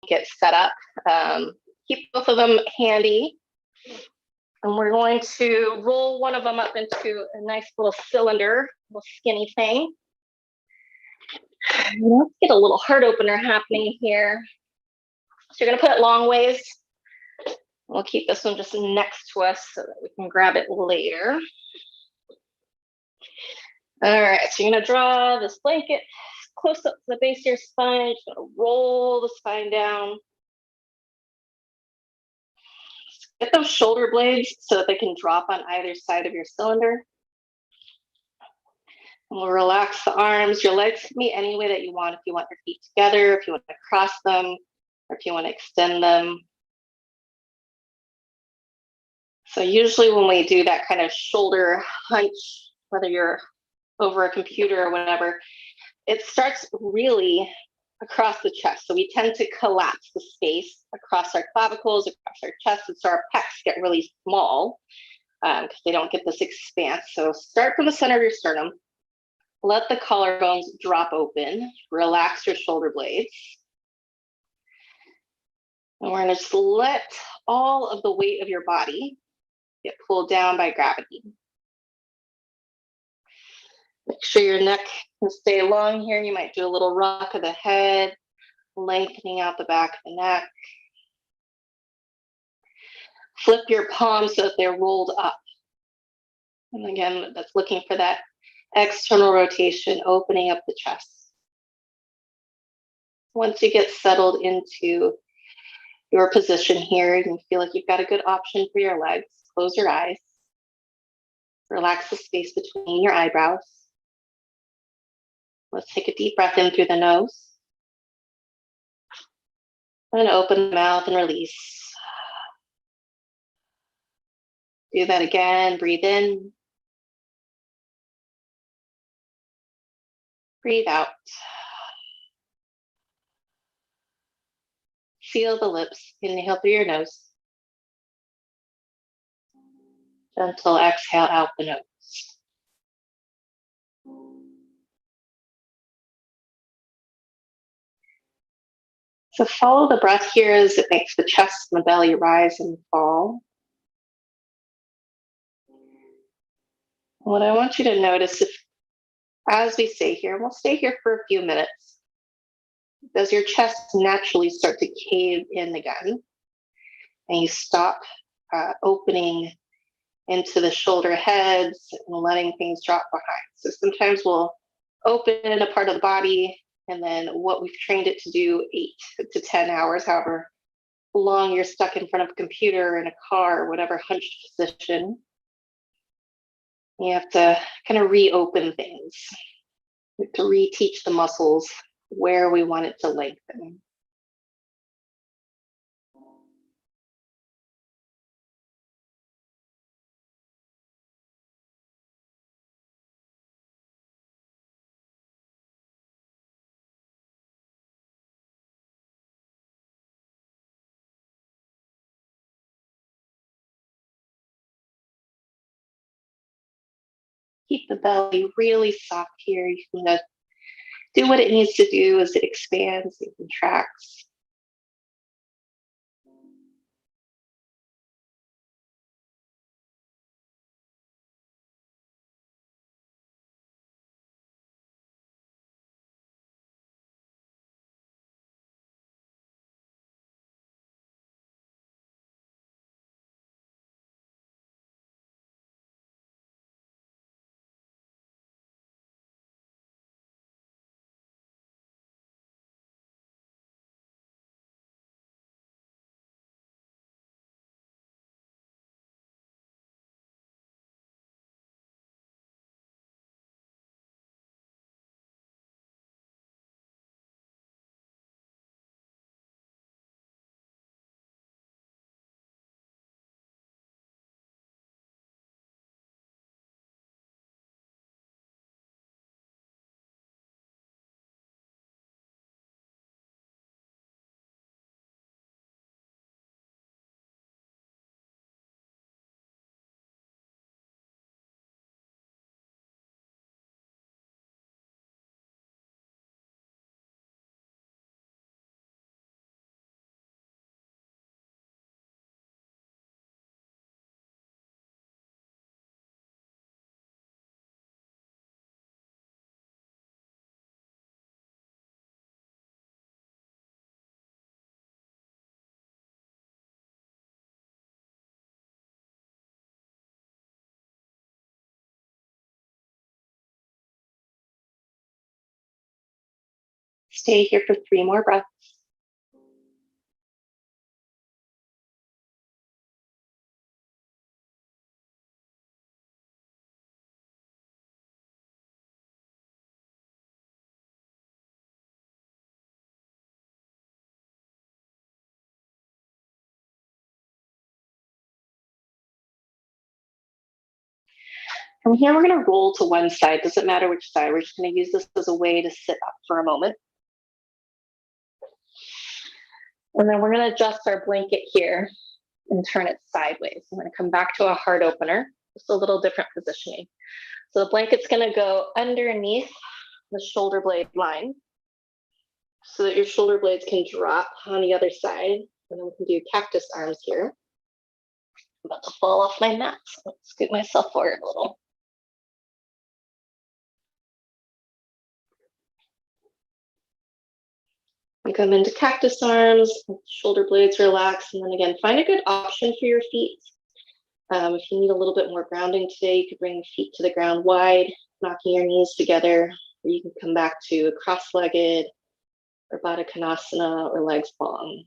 get set up. Keep both of them handy. And we're going to roll one of them up into a nice little cylinder, little skinny thing. Let's get a little heart opener happening here. So you're gonna put it long ways. We'll keep this one just next to us so that we can grab it later. All right, so you're gonna draw this blanket close up to the base of your spine. Just gonna roll the spine down. Get those shoulder blades so that they can drop on either side of your cylinder. And we'll relax the arms. Your legs can be any way that you want. If you want your feet together, if you want to cross them, or if you want to extend them. So usually when we do that kind of shoulder hunch, whether you're over a computer or whatever, it starts really across the chest. So we tend to collapse the space across our clavicles, across our chest, and so our pecs get really small because they don't get this expanse. So start from the center of your sternum. Let the collarbones drop open. Relax your shoulder blades. And we're going to just let all of the weight of your body get pulled down by gravity. Make sure your neck can stay long here. You might do a little rock of the head, lengthening out the back of the neck. Flip your palms so that they're rolled up. And again, that's looking for that external rotation, opening up the chest. Once you get settled into your position here, you feel like you've got a good option for your legs. Close your eyes. Relax the space between your eyebrows. Let's take a deep breath in through the nose. And open the mouth and release. Do that again. Breathe in. Breathe out. Seal the lips. Inhale through your nose. Gentle exhale out the nose. So follow the breath here as it makes the chest and the belly rise and fall. What I want you to notice, if, as we stay here, we'll stay here for a few minutes, does your chest naturally start to cave in again? And you stop opening into the shoulder heads and letting things drop behind. So sometimes we'll open a part of the body, and then what we've trained it to do 8 to 10 hours, however long you're stuck in front of a computer, in a car, whatever hunched position, you have to kind of reopen things. We have to reteach the muscles where we want it to lengthen. Keep the belly really soft here. You can do what it needs to do as it expands and contracts. Stay here for 3 more breaths. From here, we're going to roll to one side. Doesn't matter which side. We're just going to use this as a way to sit up for a moment. And then we're going to adjust our blanket here and turn it sideways. I'm going to come back to a heart opener, just a little different positioning. So the blanket's going to go underneath the shoulder blade line so that your shoulder blades can drop on the other side. And then we can do cactus arms here. I'm about to fall off my mat, so let's scoot myself forward a little. You come into cactus arms, shoulder blades relax, and then again, find a good option for your feet. If you need a little bit more grounding today, you could bring the feet to the ground wide, knocking your knees together, or you can come back to cross-legged or Baddha Konasana or legs long.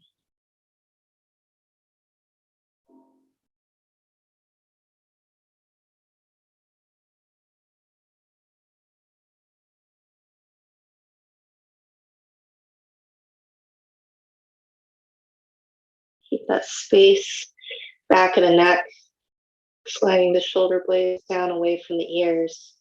Keep that space, back of the neck, sliding the shoulder blades down away from the ears.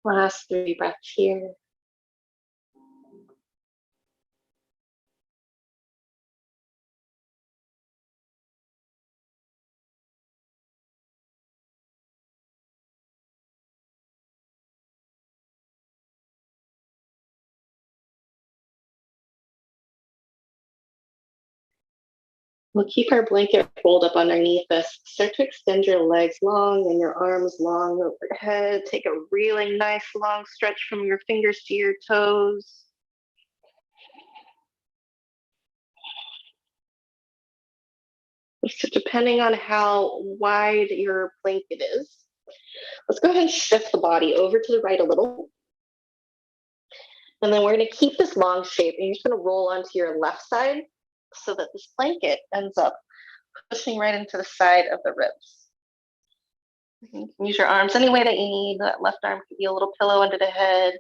Last 3 breaths here. We'll keep our blanket rolled up underneath us. Start to extend your legs long and your arms long overhead. Take a really nice long stretch from your fingers to your toes. So depending on how wide your blanket is, let's go ahead and shift the body over to the right a little. And then we're going to keep this long shape, and you're just going to roll onto your left side so that this blanket ends up pushing right into the side of the ribs. You can use your arms any way that you need. That left arm could be a little pillow under the head.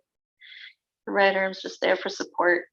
The right arm's just there for support.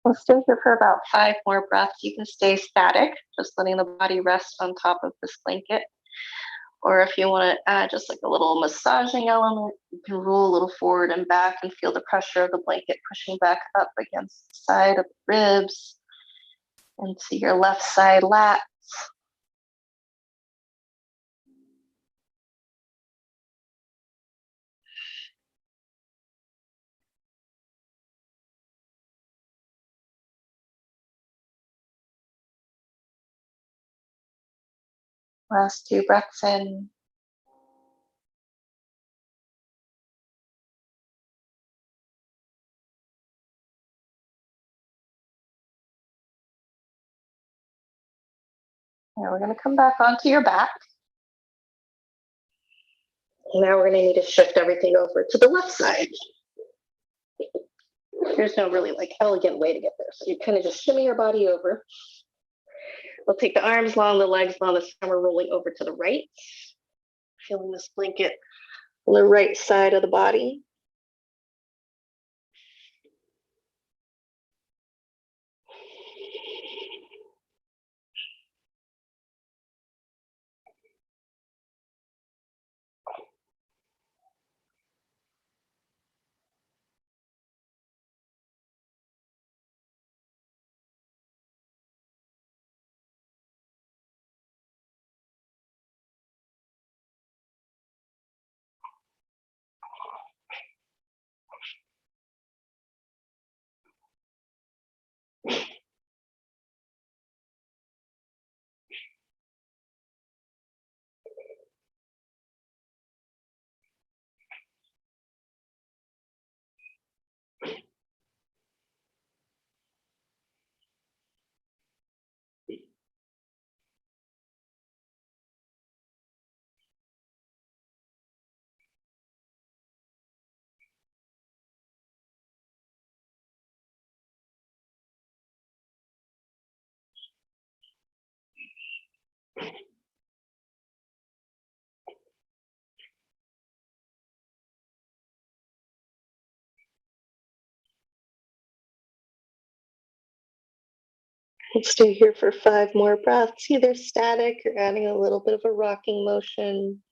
We'll stay here for about 5 more breaths. You can stay static, just letting the body rest on top of this blanket. Or if you want to add just like a little massaging element, you can roll a little forward and back and feel the pressure of the blanket pushing back up against the side of the ribs into your left side lats. Last 2 breaths in. Now we're going to come back onto your back. Now we're going to need to shift everything over to the left side. There's no really like elegant way to get there. So you kind of just shimmy your body over. We'll take the arms long, the legs long. This time we're rolling over to the right. Feeling this blanket on the right side of the body. Let's stay here for 5 more breaths, either static or adding a little bit of a rocking motion.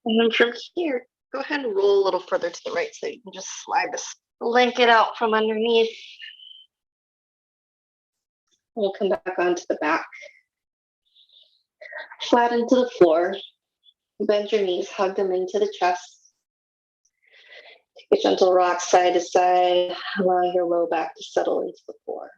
And then from here, go ahead and roll a little further to the right so you can just slide this blanket out from underneath. We'll come back onto the back. Flat into the floor. Bend your knees, hug them into the chest. Take a gentle rock side to side, allowing your low back to settle into the floor.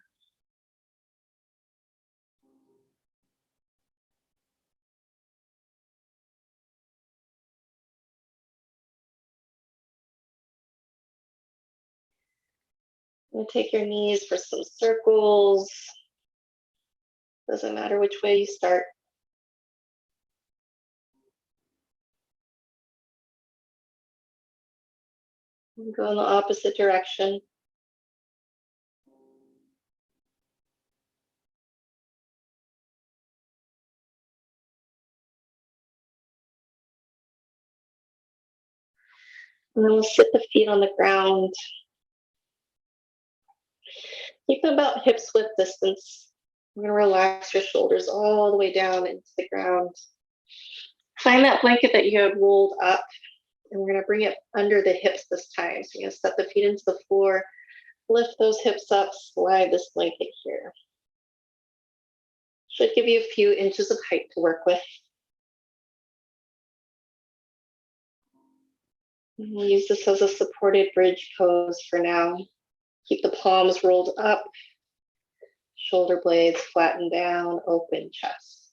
And take your knees for some circles. Doesn't matter which way you start. And go in the opposite direction. And then we'll sit the feet on the ground. Keep them about hips width distance. We're going to relax your shoulders all the way down into the ground. Find that blanket that you had rolled up, and we're going to bring it under the hips this time. So you're going to set the feet into the floor, lift those hips up, slide this blanket here. Should give you a few inches of height to work with. And we'll use this as a supported bridge pose for now. Keep the palms rolled up, shoulder blades flattened down, open chest.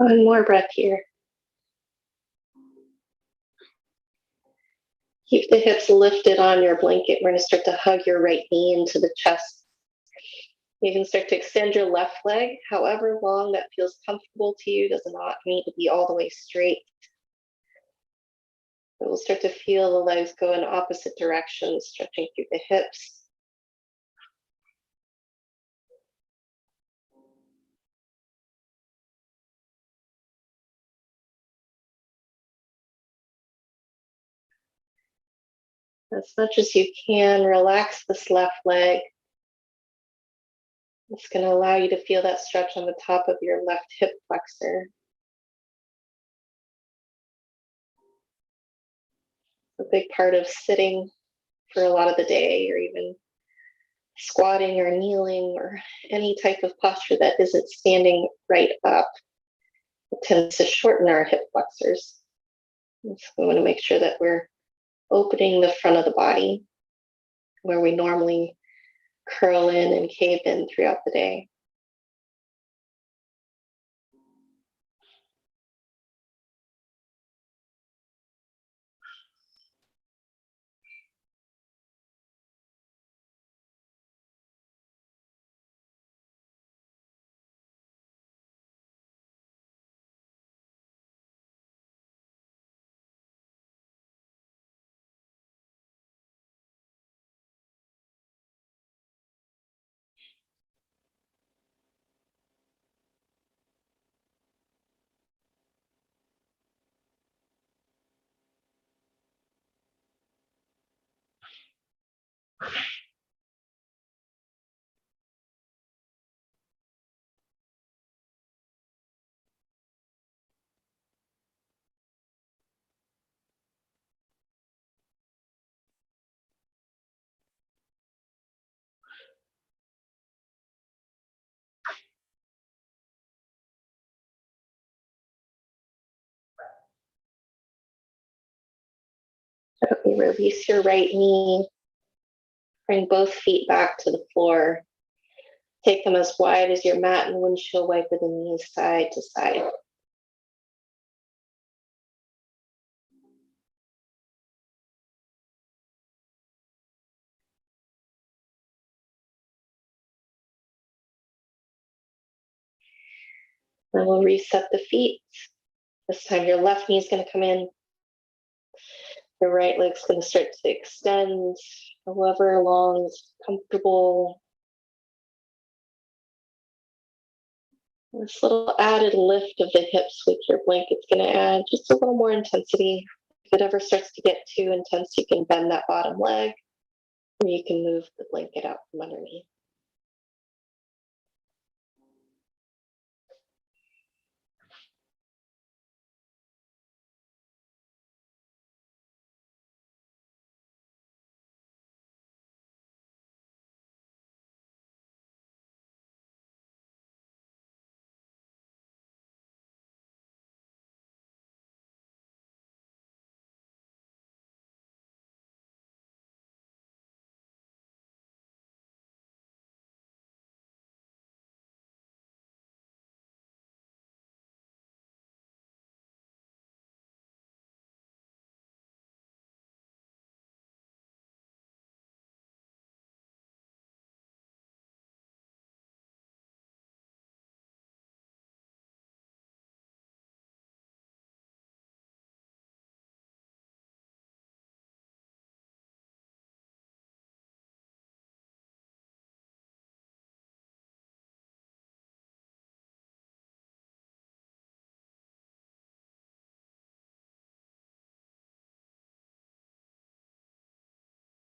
One more breath here. Keep the hips lifted on your blanket. We're going to start to hug your right knee into the chest. You can start to extend your left leg, however long that feels comfortable to you. Does not need to be all the way straight. But we'll start to feel the legs go in opposite directions, stretching through the hips. As much as you can, relax this left leg. It's going to allow you to feel that stretch on the top of your left hip flexor. A big part of sitting for a lot of the day, or even squatting or kneeling or any type of posture that isn't standing right up. It tends to shorten our hip flexors. And so we want to make sure that we're opening the front of the body where we normally curl in and cave in throughout the day. Okay, release your right knee. Bring both feet back to the floor. Take them as wide as your mat and windshield wiper the knees side to side. Then we'll reset the feet. This time your left knee is going to come in. Your right leg's going to start to extend, however long is comfortable. This little added lift of the hips with your blanket's going to add just a little more intensity. If it ever starts to get too intense, you can bend that bottom leg, or you can move the blanket out from underneath.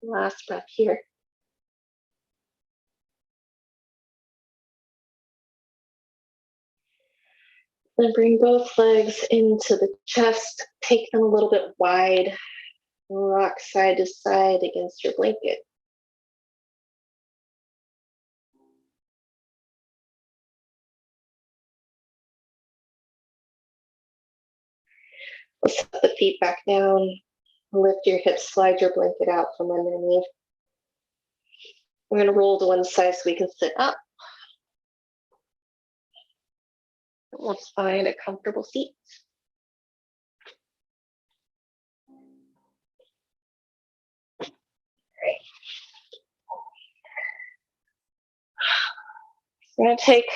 Last breath here. Then bring both legs into the chest. Take them a little bit wide. Rock side to side against your blanket. We'll set the feet back down. Lift your hips, slide your blanket out from underneath. We're going to roll to one side so we can sit up. Let's find a comfortable seat. I'm going to take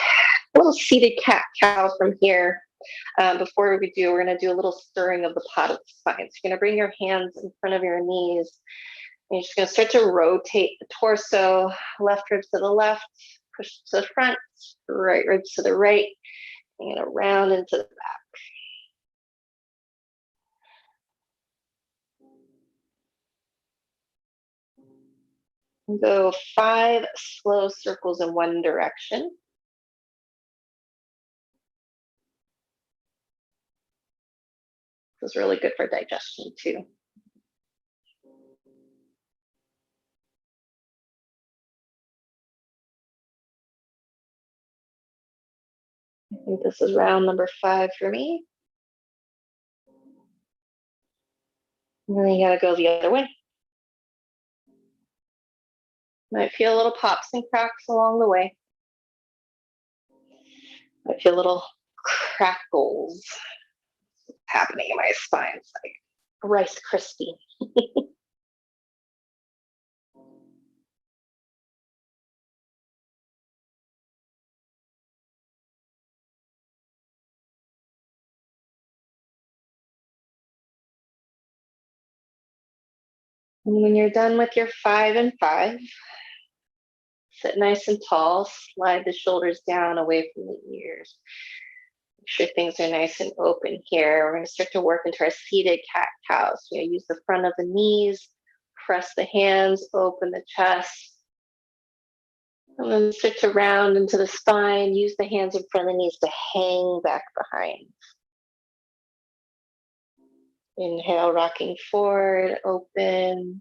a little seated cat-cow from here. Before we do, we're going to do a little stirring of the pot of the spine. So you're going to bring your hands in front of your knees. And you're just going to start to rotate the torso, left ribs to the left, push to the front, right ribs to the right. You're going to round into the back. Go 5 slow circles in one direction. This is really good for digestion too. I think this is round number 5 for me. And then you gotta go the other way. Might feel little pops and cracks along the way. Might feel little crackles happening in my spine. It's like Rice Krispie. And when you're done with your 5 and 5, sit nice and tall, slide the shoulders down away from the ears. Make sure things are nice and open here. We're going to start to work into our seated cat-cow. So you're going to use the front of the knees, press the hands, open the chest. And then start to round into the spine. Use the hands in front of the knees to hang back behind. Inhale, rocking forward, open.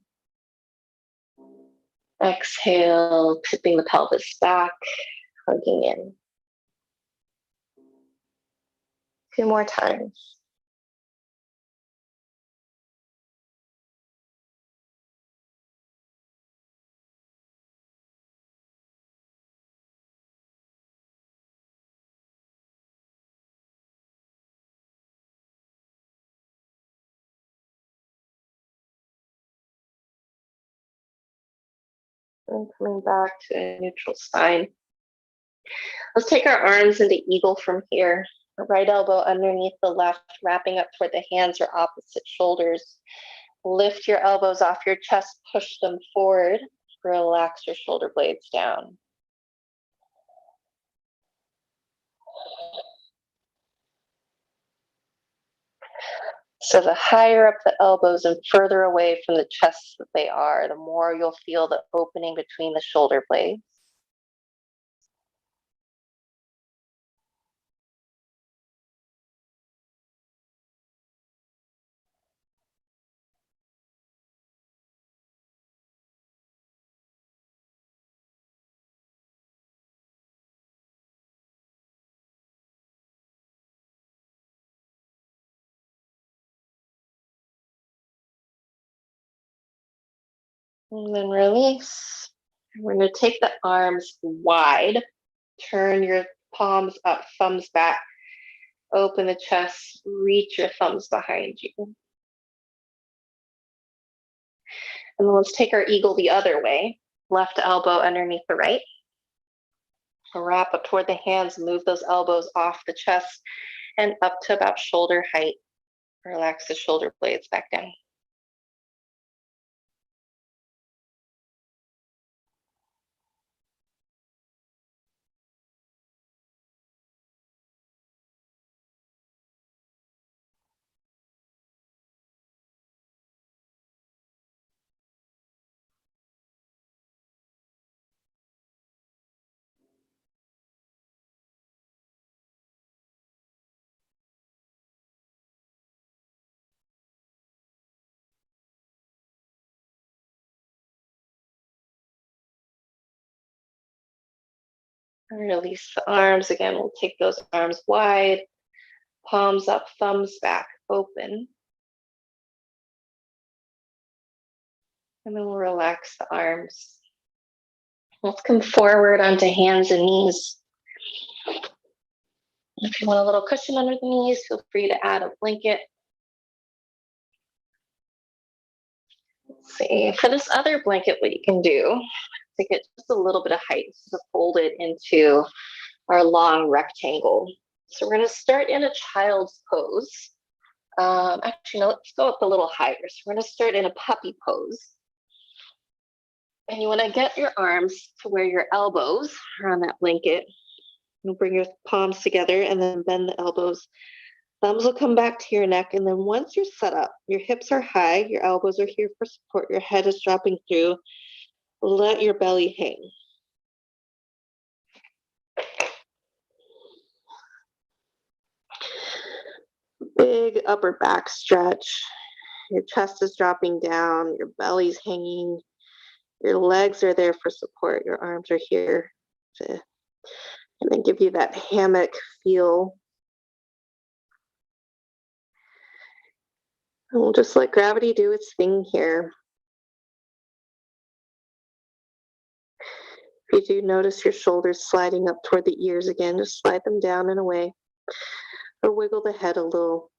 Exhale, tipping the pelvis back, hugging in. 2 more times. And coming back to a neutral spine. Let's take our arms into eagle from here. Right elbow underneath the left, wrapping up toward the hands or opposite shoulders. Lift your elbows off your chest, push them forward. Relax your shoulder blades down. So the higher up the elbows and further away from the chest that they are, the more you'll feel the opening between the shoulder blades. And then release. We're going to take the arms wide. Turn your palms up, thumbs back. Open the chest, reach your thumbs behind you. And then let's take our eagle the other way. Left elbow underneath the right. Wrap up toward the hands, move those elbows off the chest and up to about shoulder height. Relax the shoulder blades back down. Release the arms. Again, we'll take those arms wide, palms up, thumbs back, open. And then we'll relax the arms. Let's come forward onto hands and knees. If you want a little cushion under the knees, feel free to add a blanket. Let's see. For this other blanket, what you can do to get just a little bit of height is to fold it into our long rectangle. So we're going to start in a child's pose. Actually, no, let's go up a little higher. So we're going to start in a puppy pose. And you want to get your arms to where your elbows are on that blanket. You'll bring your palms together and then bend the elbows. Thumbs will come back to your neck. And then once you're set up, your hips are high, your elbows are here for support, your head is dropping through. Let your belly hang. Big upper back stretch. Your chest is dropping down, your belly's hanging, your legs are there for support, your arms are here to, and then give you that hammock feel. And we'll just let gravity do its thing here. If you do notice your shoulders sliding up toward the ears again, just slide them down and away, or wiggle the head a little.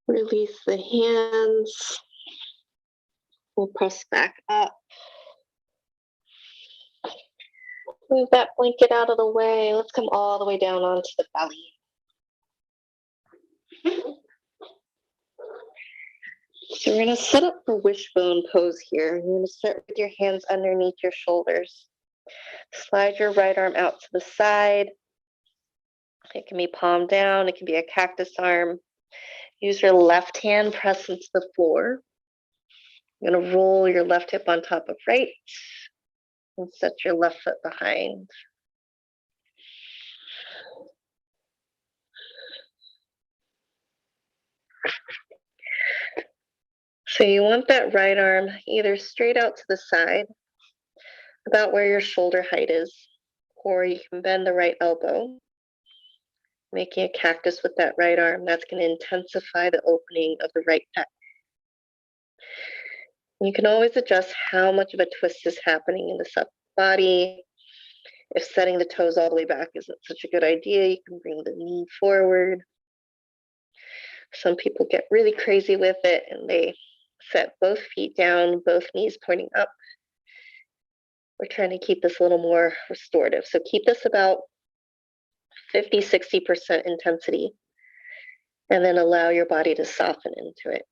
Release the hands. We'll press back up. Move that blanket out of the way. Let's come all the way down onto the belly. So we're going to set up for wishbone pose here. You're going to start with your hands underneath your shoulders. Slide your right arm out to the side. It can be palm down. It can be a cactus arm. Use your left hand, press into the floor. You're going to roll your left hip on top of right and set your left foot behind. So you want that right arm either straight out to the side, about where your shoulder height is, or you can bend the right elbow, making a cactus with that right arm. That's going to intensify the opening of the right pec. You can always adjust how much of a twist is happening in the upper body. If setting the toes all the way back isn't such a good idea, you can bring the knee forward. Some people get really crazy with it and they set both feet down, both knees pointing up. We're trying to keep this a little more restorative. So keep this about 50-60% intensity, and then allow your body to soften into it.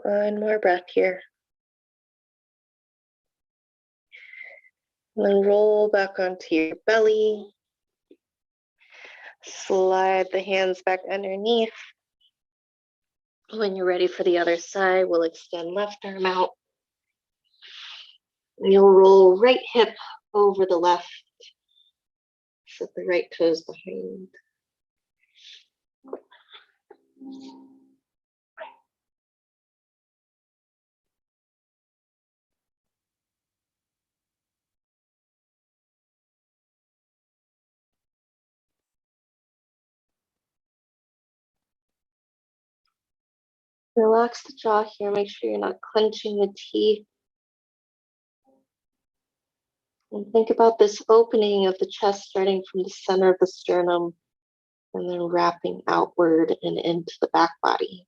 One more breath here. And then roll back onto your belly. Slide the hands back underneath. When you're ready for the other side, we'll extend left arm out. And you'll roll right hip over the left. Set the right toes behind. Relax the jaw here. Make sure you're not clenching the teeth. And think about this opening of the chest starting from the center of the sternum and then wrapping outward and into the back body.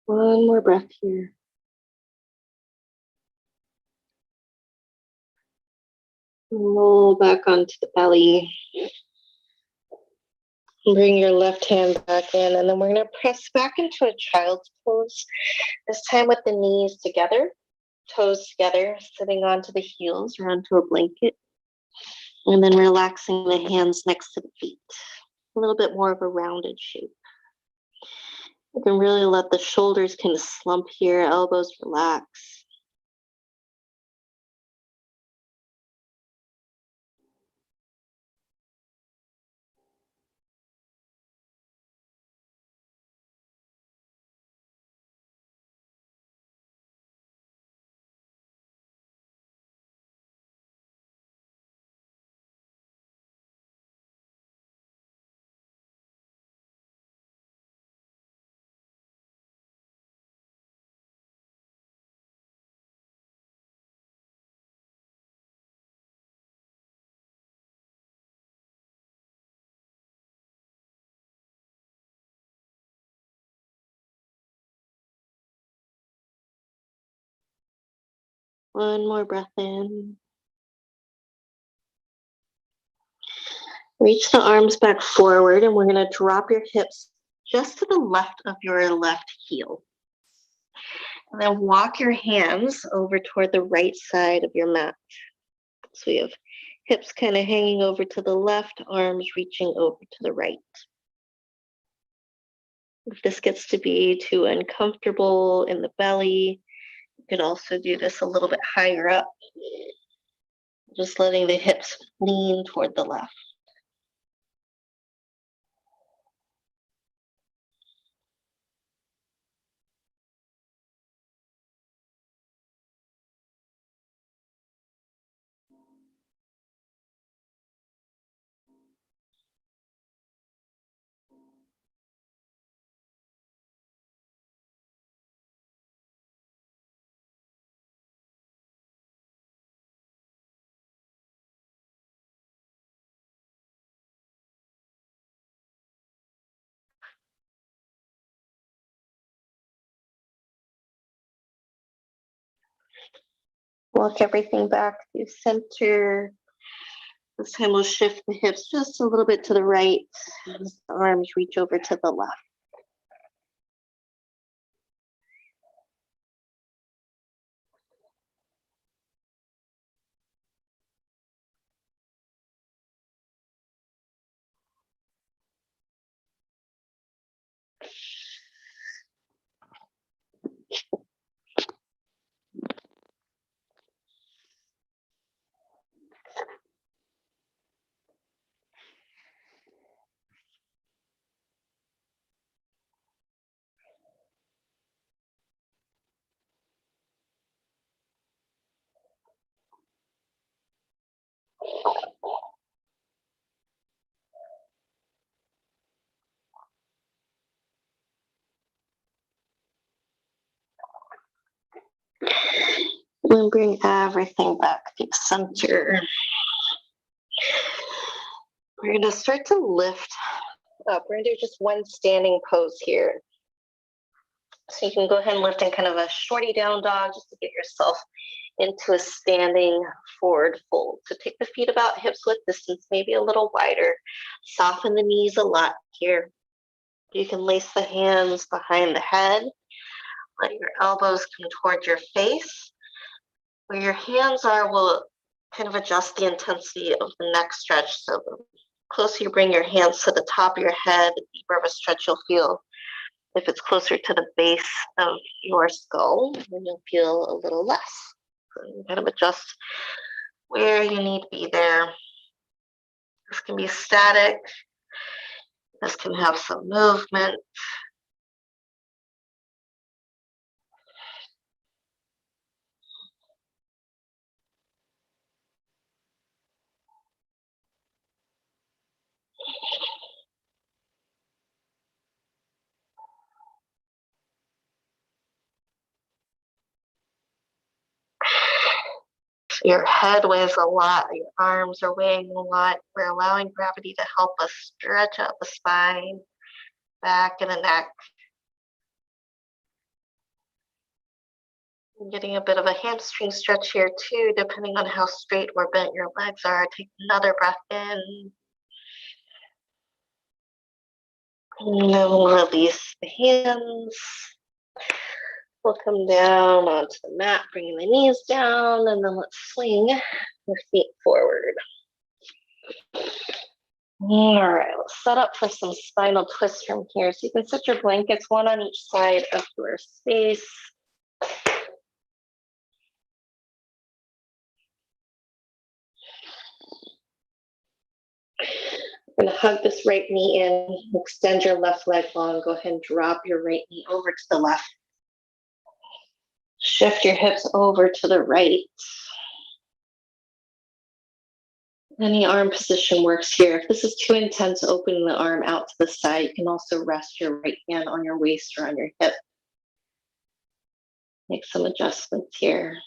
One more breath here. Roll back onto the belly. Bring your left hand back in, and then we're going to press back into a child's pose. This time with the knees together, toes together, sitting onto the heels or onto a blanket. And then relaxing the hands next to the feet. A little bit more of a rounded shape. You can really let the shoulders kind of slump here, elbows relax. One more breath in. Reach the arms back forward, and we're going to drop your hips just to the left of your left heel. And then walk your hands over toward the right side of your mat. So we have hips kind of hanging over to the left, arms reaching over to the right. If this gets to be too uncomfortable in the belly, you could also do this a little bit higher up. Just letting the hips lean toward the left. Walk everything back to center. This time we'll shift the hips just a little bit to the right. The arms reach over to the left. And bring everything back to center. We're going to start to lift up. We're going to do just one standing pose here. So you can go ahead and lift in kind of a shorty down dog just to get yourself into a standing forward fold. So take the feet about hips width distance, maybe a little wider. Soften the knees a lot here. You can lace the hands behind the head. Let your elbows come towards your face. Where your hands are will kind of adjust the intensity of the neck stretch. So the closer you bring your hands to the top of your head, the deeper of a stretch you'll feel. If it's closer to the base of your skull, then you'll feel a little less. So you kind of adjust where you need to be there. This can be static. This can have some movement. Your head weighs a lot, your arms are weighing a lot. We're allowing gravity to help us stretch out the spine, back and the neck. I'm getting a bit of a hamstring stretch here too, depending on how straight or bent your legs are. Take another breath in. And then we'll release the hands. We'll come down onto the mat, bringing the knees down, and then let's swing your feet forward. All right, let's set up for some spinal twists from here. So you can set your blankets one on each side of your space. We're gonna hug this right knee in, extend your left leg long. Go ahead and drop your right knee over to the left. Shift your hips over to the right. Any arm position works here. If this is too intense, opening the arm out to the side, you can also rest your right hand on your waist or on your hip. Make some adjustments here.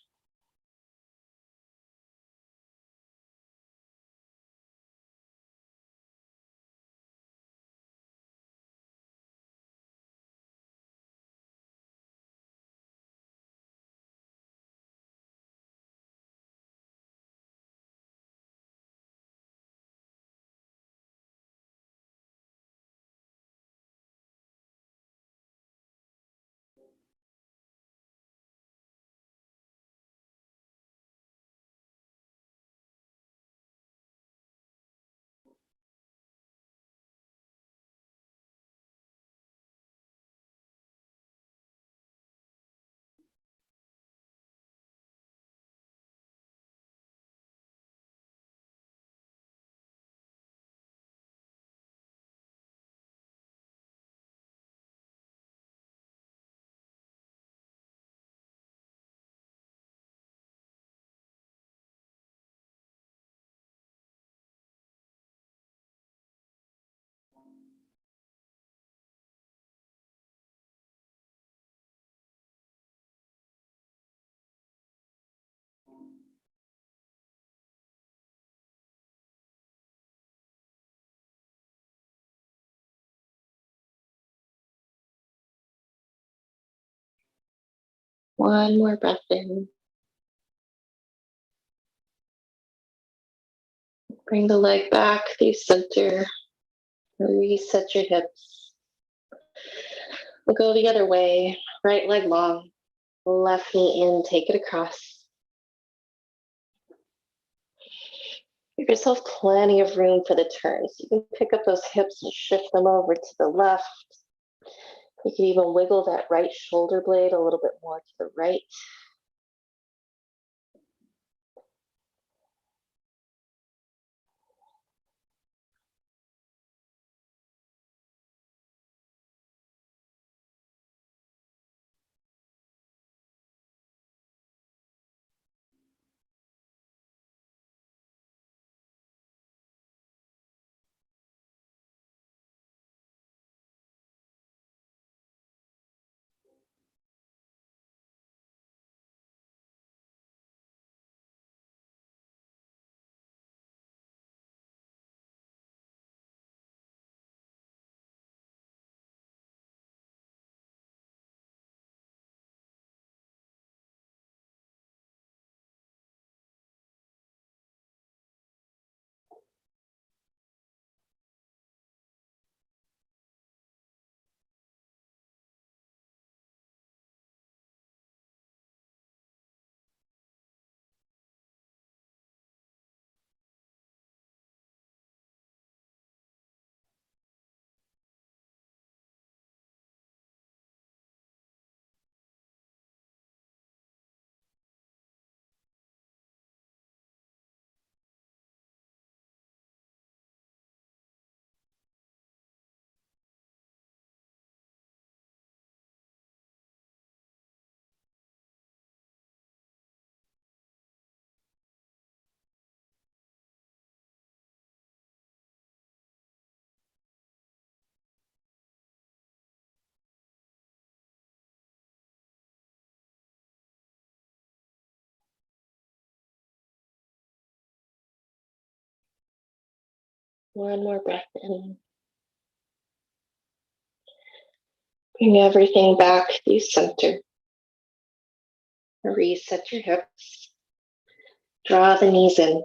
One more breath in. Bring the leg back through center. Reset your hips. We'll go the other way. Right leg long. Left knee in. Take it across. Give yourself plenty of room for the turn. So you can pick up those hips and shift them over to the left. You can even wiggle that right shoulder blade a little bit more to the right. One more breath in. Bring everything back through center. Reset your hips. Draw the knees in.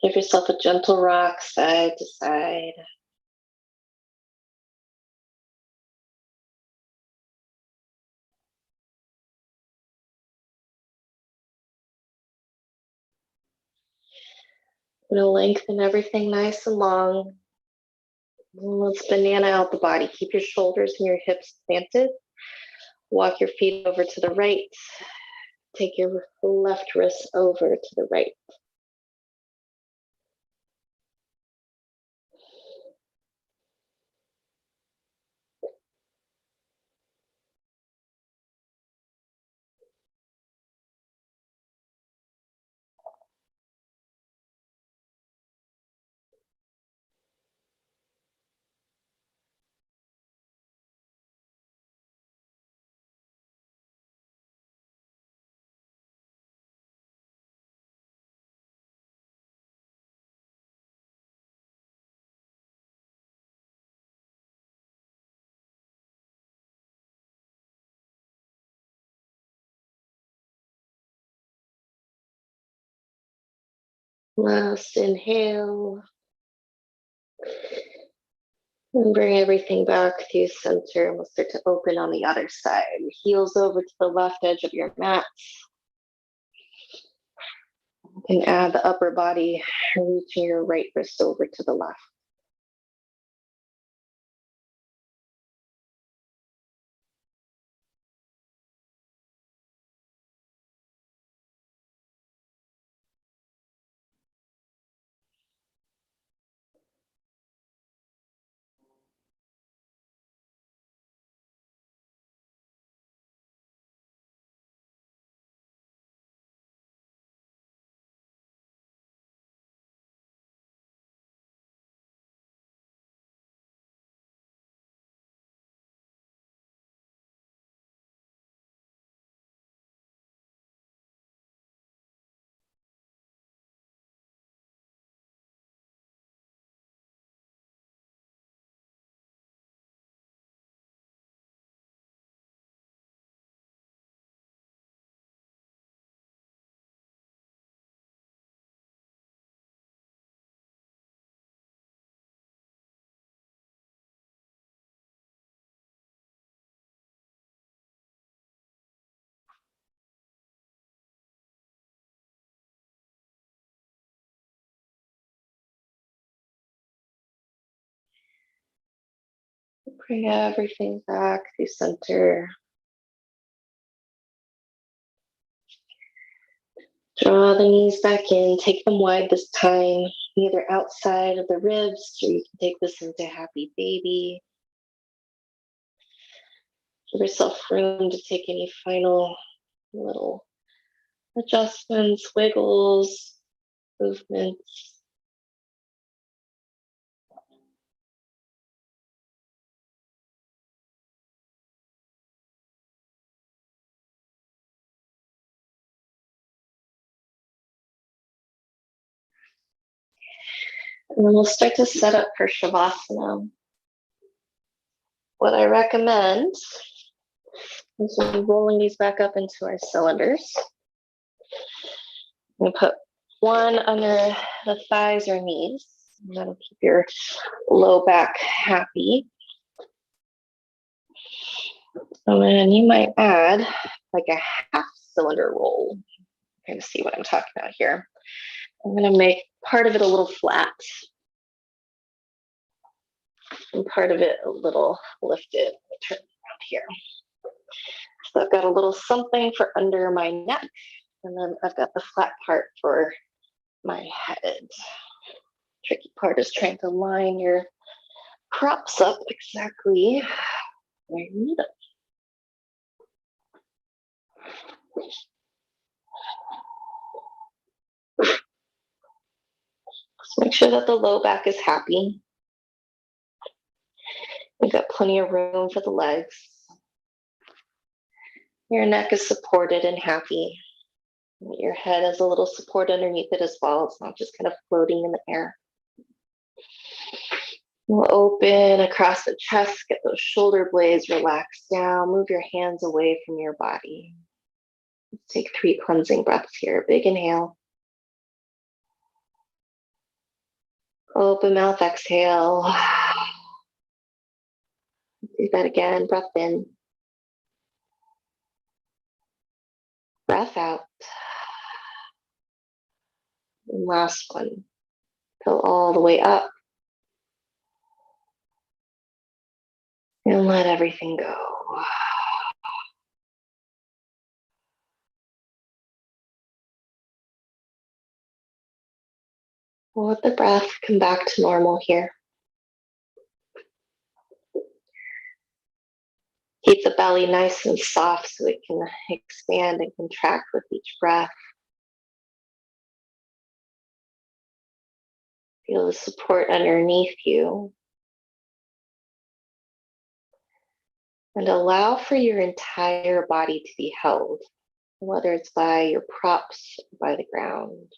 Give yourself a gentle rock side to side. We'll lengthen everything nice and long. Let's banana out the body. Keep your shoulders and your hips planted. Walk your feet over to the right. Take your left wrist over to the right. Last inhale. And bring everything back through center, and we'll start to open on the other side. Heels over to the left edge of your mat. You can add the upper body, reaching your right wrist over to the left. Bring everything back to center. Draw the knees back in, take them wide this time, either outside of the ribs, or you can take this into happy baby. Give yourself room to take any final little adjustments, wiggles, movements. And then we'll start to set up for Shavasana. What I recommend is when rolling these back up into our cylinders. You put one under the thighs or knees, and that'll keep your low back happy. And then you might add like a half cylinder roll. Kind of see what I'm talking about here. I'm going to make part of it a little flat and part of it a little lifted. Turn around here. So I've got a little something for under my neck, and then I've got the flat part for my head. Tricky part is trying to line your props up exactly where you need them. So make sure that the low back is happy. We've got plenty of room for the legs. Your neck is supported and happy. Your head has a little support underneath it as well. It's not just kind of floating in the air. We'll open across the chest, get those shoulder blades relaxed down. Move your hands away from your body. Let's take 3 cleansing breaths here. Big inhale. Open mouth, exhale. Do that again. Breath in. Breath out. And last one. Go all the way up. And let everything go. We'll let the breath come back to normal here. Keep the belly nice and soft so it can expand and contract with each breath. Feel the support underneath you. And allow for your entire body to be held, whether it's by your props or by the ground.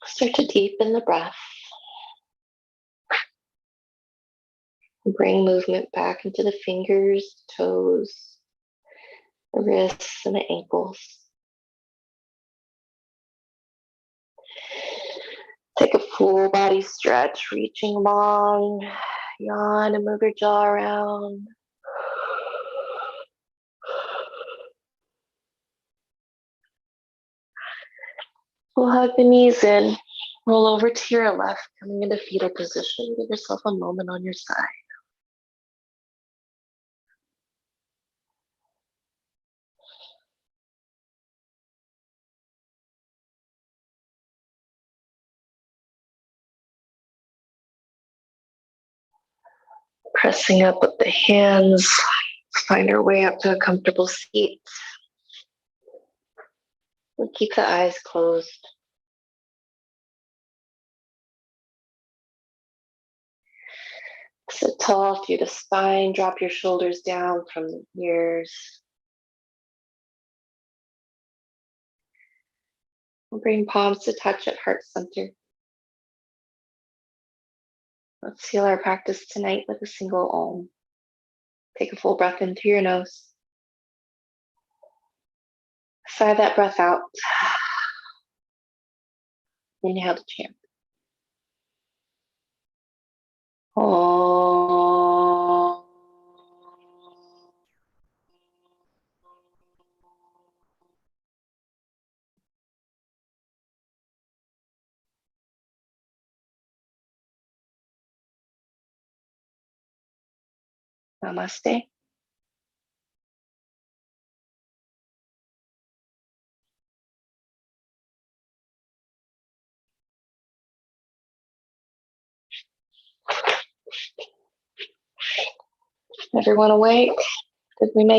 Start to deepen the breath. Bring movement back into the fingers, toes, the wrists, and the ankles. Take a full body stretch, reaching long. Yawn and move your jaw around. We'll hug the knees in. Roll over to your left, coming into fetal position. Give yourself a moment on your side. Pressing up with the hands. Find our way up to a comfortable seat. We'll keep the eyes closed. Sit tall through the spine. Drop your shoulders down from the ears. We'll bring palms to touch at heart center. Let's seal our practice tonight with a single Om. Take a full breath into your nose. Sigh that breath out. Inhale to chant. Om. Namaste. Everyone awake? Did we make